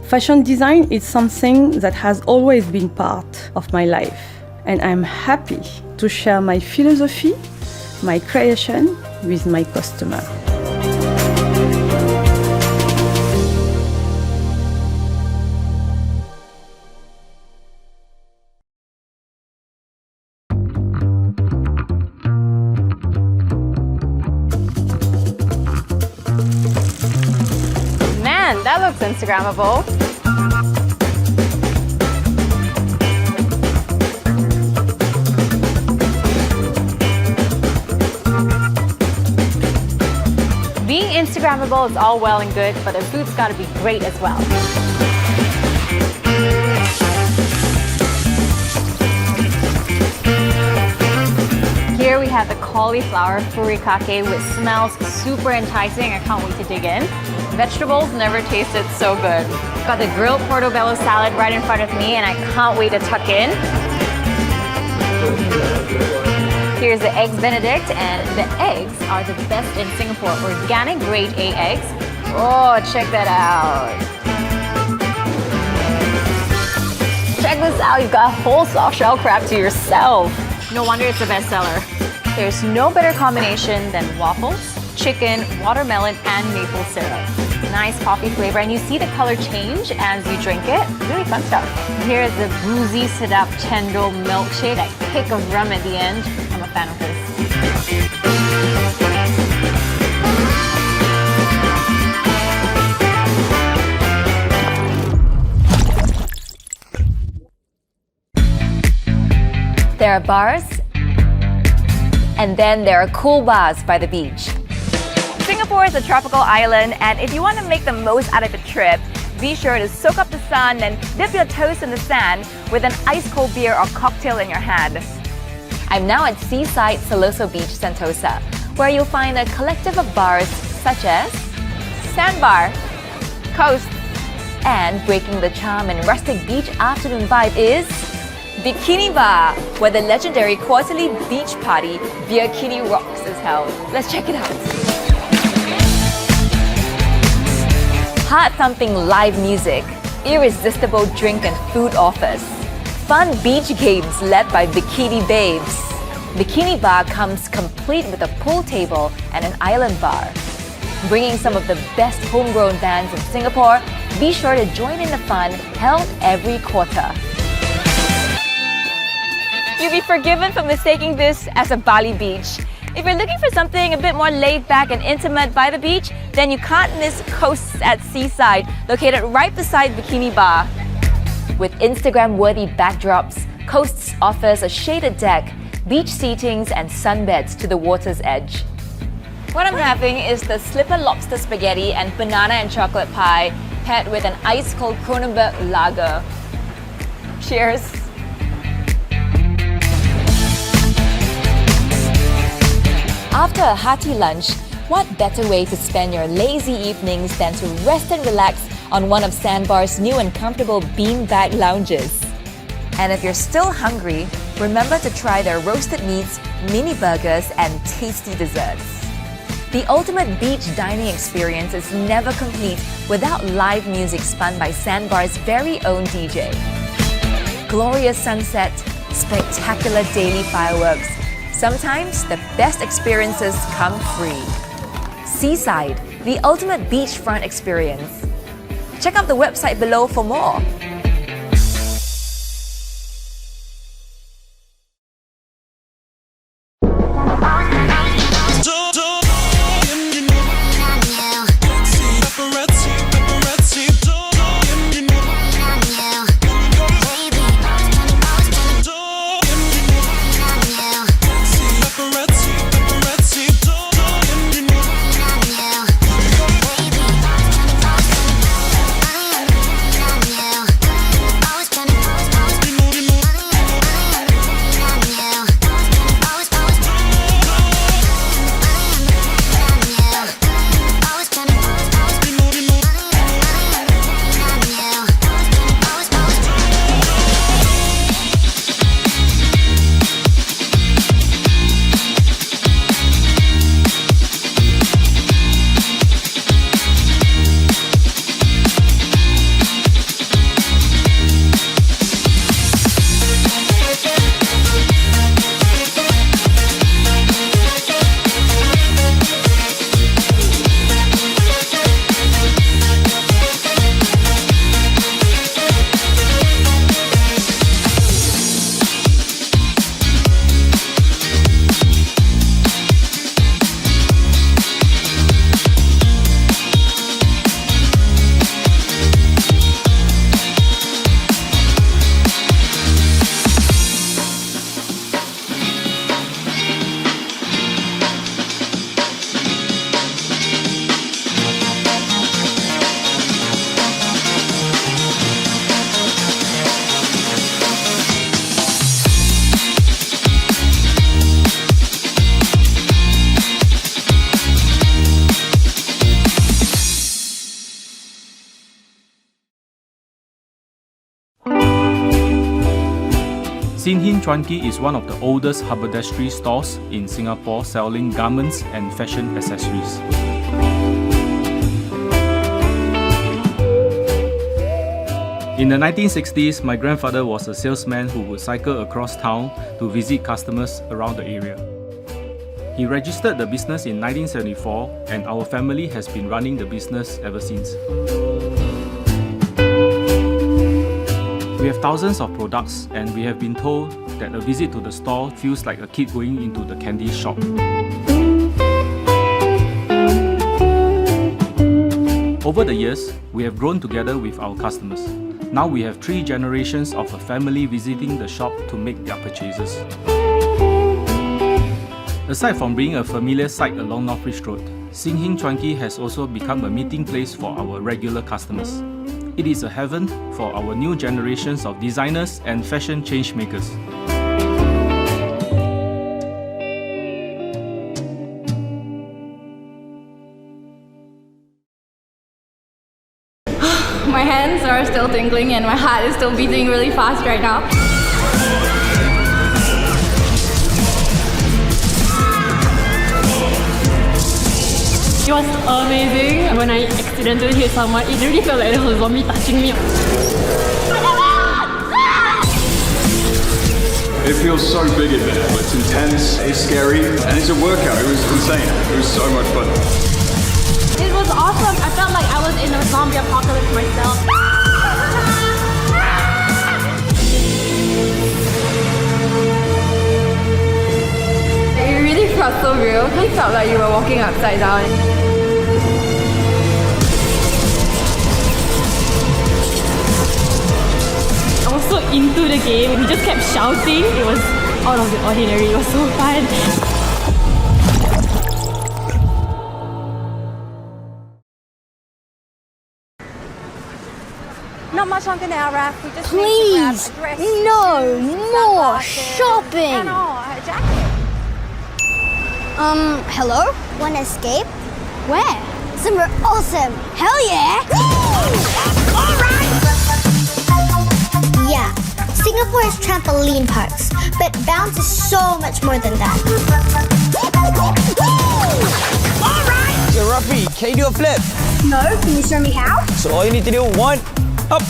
Speaker 12: Fashion design is something that has always been part of my life, and I'm happy to share my philosophy, my creation with my customer.
Speaker 21: Man, that looks Instagrammable. Being Instagrammable is all well and good, but the food's gotta be great as well. Here we have the cauliflower furikake, which smells super enticing. I can't wait to dig in. Vegetables never tasted so good. Got the grilled portobello salad right in front of me, and I can't wait to tuck in. Here's the eggs Benedict, and the eggs are the best in Singapore. Organic grade A eggs. Oh, check that out. Check this out, you've got a whole soft shell crab to yourself. No wonder it's a bestseller. There's no better combination than waffles, chicken, watermelon, and maple syrup. Nice coffee flavor, and you see the color change as you drink it. Really fun stuff. Here's the boozy sedap cendol milkshake, that kick of rum at the end. I'm a fan of this. There are bars, and then there are cool bars by the beach. Singapore is a tropical island, and if you want to make the most out of a trip,
Speaker 13: be sure to soak up the sun and dip your toes in the sand with an ice-cold beer or cocktail in your hand.
Speaker 16: I'm now at Seaside Siloso Beach, Sentosa, where you'll find a collective of bars such as
Speaker 13: Sandbar, Coast,
Speaker 16: and breaking the charm and rustic beach afternoon vibe is Bikini Bar, where the legendary quarterly beach party Bikini Rocks is held. Let's check it out. Heart-thumping live music, irresistible drink and food offers, fun beach games led by Bikini Babes. Bikini Bar comes complete with a pool table and an island bar. Bringing some of the best homegrown bands in Singapore, be sure to join in the fun held every quarter.
Speaker 13: You'll be forgiven for mistaking this as a Bali beach. If you're looking for something a bit more laid back and intimate by the beach, then you can't miss Coasts at Seaside, located right beside Bikini Bar.
Speaker 16: With Instagram-worthy backdrops, Coasts offers a shaded deck, beach seatings and sunbeds to the water's edge.
Speaker 13: What I'm having is the slipper lobster spaghetti and banana and chocolate pie paired with an ice-cold Kronenbourg lager. Cheers!
Speaker 16: After a hearty lunch, what better way to spend your lazy evenings than to rest and relax on one of Sandbar's new and comfortable beanbag lounges? And if you're still hungry, remember to try their roasted meats, mini burgers, and tasty desserts. The ultimate beach dining experience is never complete without live music spun by Sandbar's very own DJ. Glorious sunset, spectacular daily fireworks. Sometimes the best experiences come free. Seaside, the ultimate beachfront experience. Check out the website below for more.
Speaker 14: Sin Hin Chuan Ki is one of the oldest haberdashery stores in Singapore selling garments and fashion accessories. In the 1960s, my grandfather was a salesman who would cycle across town to visit customers around the area. He registered the business in 1974 and our family has been running the business ever since. We have thousands of products and we have been told that a visit to the store feels like a kid going into the candy shop. Over the years, we have grown together with our customers. Now we have 3 generations of a family visiting the shop to make their purchases. Aside from being a familiar sight along North Bridge Road, Sin Hin Chuan Ki has also become a meeting place for our regular customers. It is a heaven for our new generations of designers and fashion changemakers.
Speaker 15: My hands are still tingling and my heart is still beating really fast right now. It was amazing. When I accidentally hit someone, it really felt like there was a zombie touching me.
Speaker 17: It feels so big in there. It's intense, it's scary, and it's a workout. It was insane. It was so much fun.
Speaker 15: It was awesome. I felt like I was in a zombie apocalypse myself. It really felt so real. It felt like you were walking upside down. I was so into the game. We just kept shouting. It was out of the ordinary. It was so fun.
Speaker 18: Not much longer now, Raph. We just
Speaker 19: Please,
Speaker 18: need to grab a dress,
Speaker 19: no
Speaker 18: shoes,
Speaker 19: more
Speaker 18: sunglasses,
Speaker 19: shopping.
Speaker 18: And a jacket.
Speaker 19: Hello? Wanna escape? Where? Somewhere awesome. Hell yeah! Alright! Yeah, Singapore has trampoline parks, but bounce is so much more than that. Alright!
Speaker 20: Yo, Rafi, can you do a flip?
Speaker 19: No, can you show me how?
Speaker 20: So all you need to do, one, up.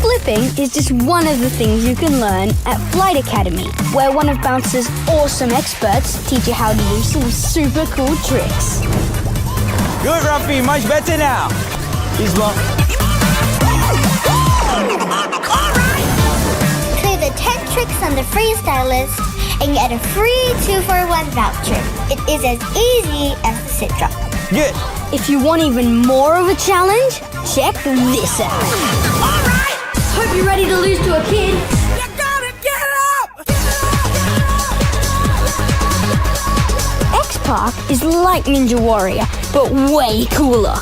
Speaker 19: Flipping is just one of the things you can learn at Flight Academy, where one of Bounce's awesome experts teach you how to do some super cool tricks.
Speaker 20: Good, Rafi, much better now. He's long.
Speaker 19: Clear the 10 tricks on the freestyle list and get a free 2-for-1 voucher. It is as easy as the sit drop.
Speaker 20: Good.
Speaker 19: If you want even more of a challenge, check this out. Alright! Hope you're ready to lose to a kid. You gotta get up! X-Park is like Ninja Warrior, but way cooler.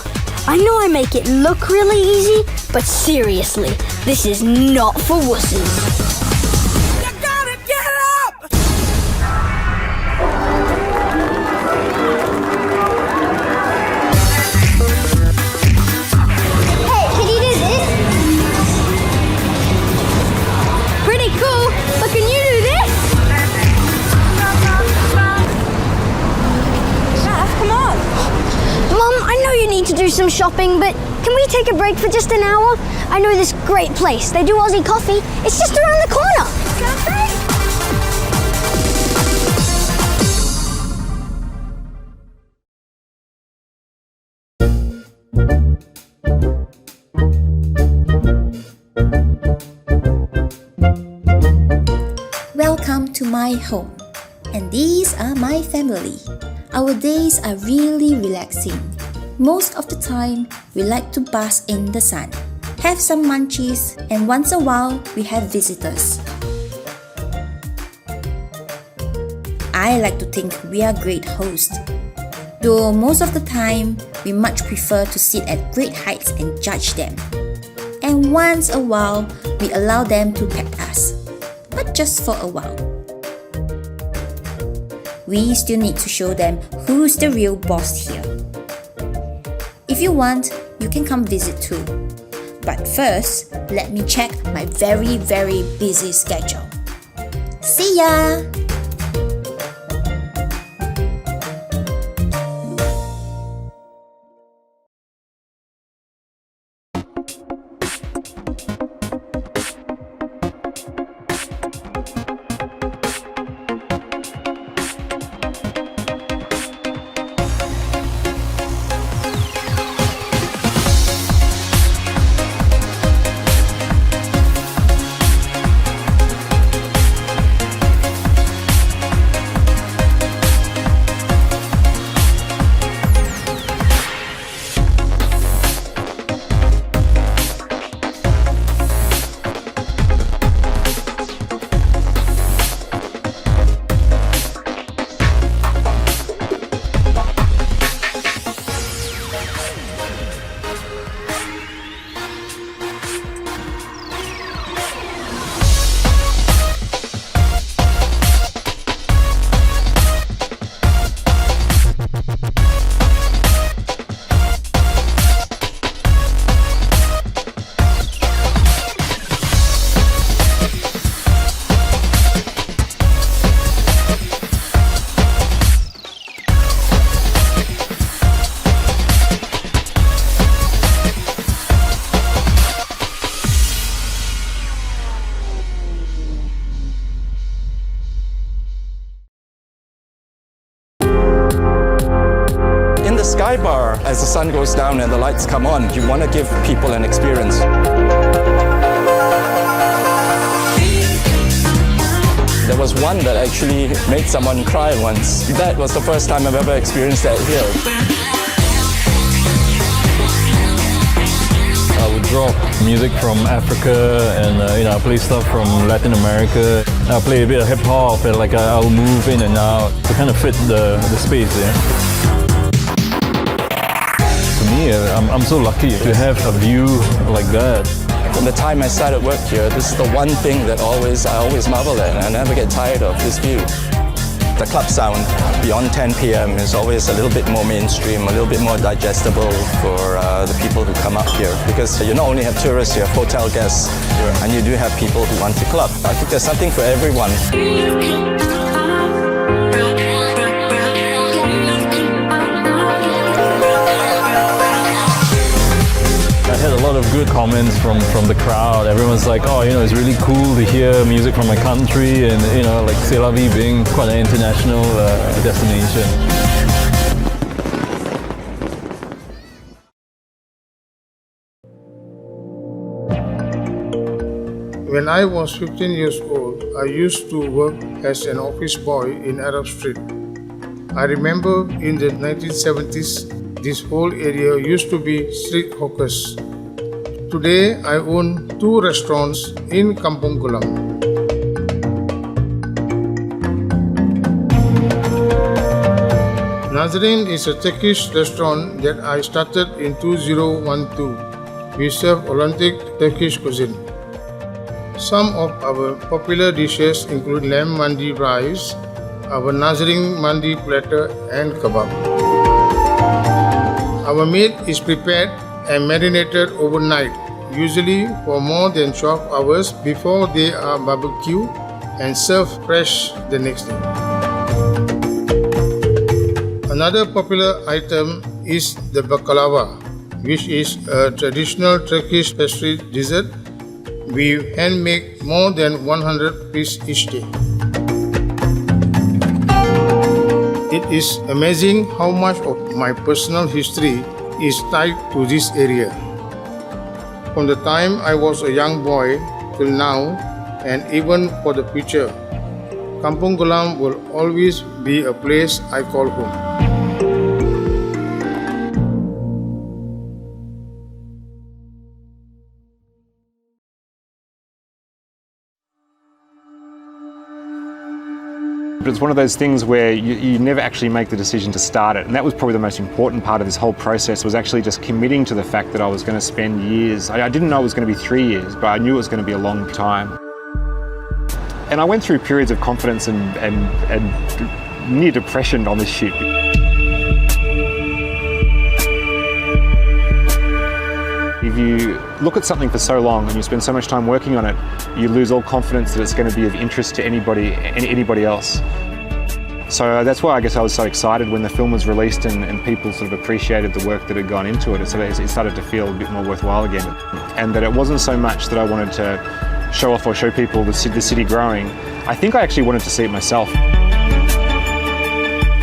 Speaker 19: I know I make it look really easy, but seriously, this is not for wussies. To do some shopping, but can we take a break for just an hour? I know this great place. They do Aussie coffee. It's just around the corner.
Speaker 26: Welcome to my home, and these are my family. Our days are really relaxing. Most of the time, we like to bask in the sun, have some munchies, and once a while, we have visitors. I like to think we are great hosts, though most of the time, we much prefer to sit at great heights and judge them. And once a while, we allow them to pet us, but just for a while. We still need to show them who's the real boss here. If you want, you can come visit too. But first, let me check my very busy schedule. See ya!
Speaker 2: sun goes down and the lights come on. You want to give people an experience. There was one that actually made someone cry once. That was the first time I've ever experienced that here.
Speaker 7: I would draw music from Africa and I play stuff from Latin America. I play a bit of hip hop and I'll move in and out to kind of fit the space there. To me, I'm so lucky to have a view like that.
Speaker 2: From the time I started work here, this is the one thing that I always marvel at, and I never get tired of this view. The club sound beyond 10 p.m. is always a little bit more mainstream, a little bit more digestible for the people who come up here. Because you not only have tourists, you have hotel guests, and you do have people who want to club. I think there's something for everyone.
Speaker 7: I had a lot of good comments from the crowd. Everyone's like, oh, it's really cool to hear music from my country, and like C'est La Vie being quite an international destination.
Speaker 3: When I was 15 years old, I used to work as an office boy in Arab Street. I remember in the 1970s, this whole area used to be street hawkers. Today, I own 2 restaurants in Kampung Glam. Nazarene is a Turkish restaurant that I started in 2012. We serve authentic Turkish cuisine. Some of our popular dishes include lamb mandi rice, our Nazarene mandi platter, and kebab. Our meat is prepared and marinated overnight, usually for more than 12 hours before they are barbecued and served fresh the next day. Another popular item is the baklava, which is a traditional Turkish pastry dessert. We hand make more than 100 pieces each day. It is amazing how much of my personal history is tied to this area. From the time I was a young boy till now, and even for the future, Kampung Glam will always be a place I call home.
Speaker 6: But it's one of those things where you never actually make the decision to start it. And that was probably the most important part of this whole process, was actually just committing to the fact that I was going to spend years. I didn't know it was going to be 3 years, but I knew it was going to be a long time. And I went through periods of confidence and near depression on this shoot. If you look at something for so long and you spend so much time working on it, you lose all confidence that it's going to be of interest to anybody else. So that's why I guess I was so excited when the film was released and people sort of appreciated the work that had gone into it. So it started to feel a bit more worthwhile again. And that it wasn't so much that I wanted to show off or show people the city growing. I think I actually wanted to see it myself.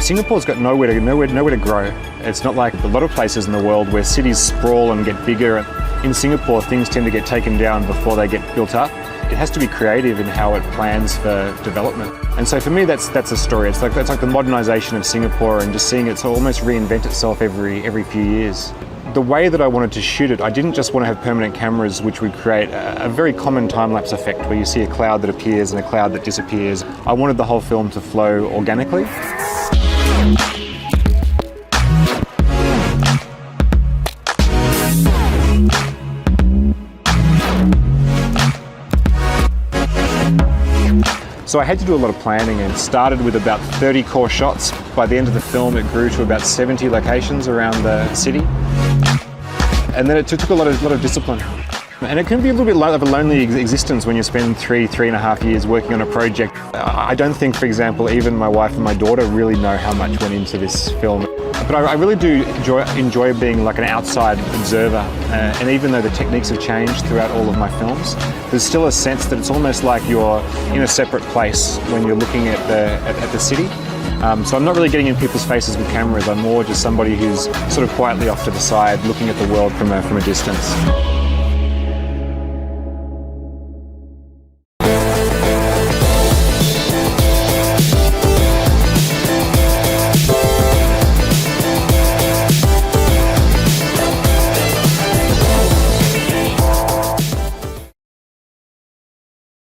Speaker 6: Singapore's got nowhere to grow. It's not like a lot of places in the world where cities sprawl and get bigger. In Singapore, things tend to get taken down before they get built up. It has to be creative in how it plans for development. And so for me, that's a story. It's like the modernisation of Singapore and just seeing it almost reinvent itself every few years. The way that I wanted to shoot it, I didn't just want to have permanent cameras which would create a very common time-lapse effect where you see a cloud that appears and a cloud that disappears. I wanted the whole film to flow organically. So I had to do a lot of planning and started with about 30 core shots. By the end of the film, it grew to about 70 locations around the city. And then it took a lot of discipline. And it can be a little bit of a lonely existence when you spend 3.5 years working on a project. I don't think, for example, even my wife and my daughter really know how much went into this film. But I really do enjoy being like an outside observer. And even though the techniques have changed throughout all of my films, there's still a sense that it's almost like you're in a separate place when you're looking at the city. So I'm not really getting in people's faces with cameras. I'm more just somebody who's sort of quietly off to the side, looking at the world from a distance.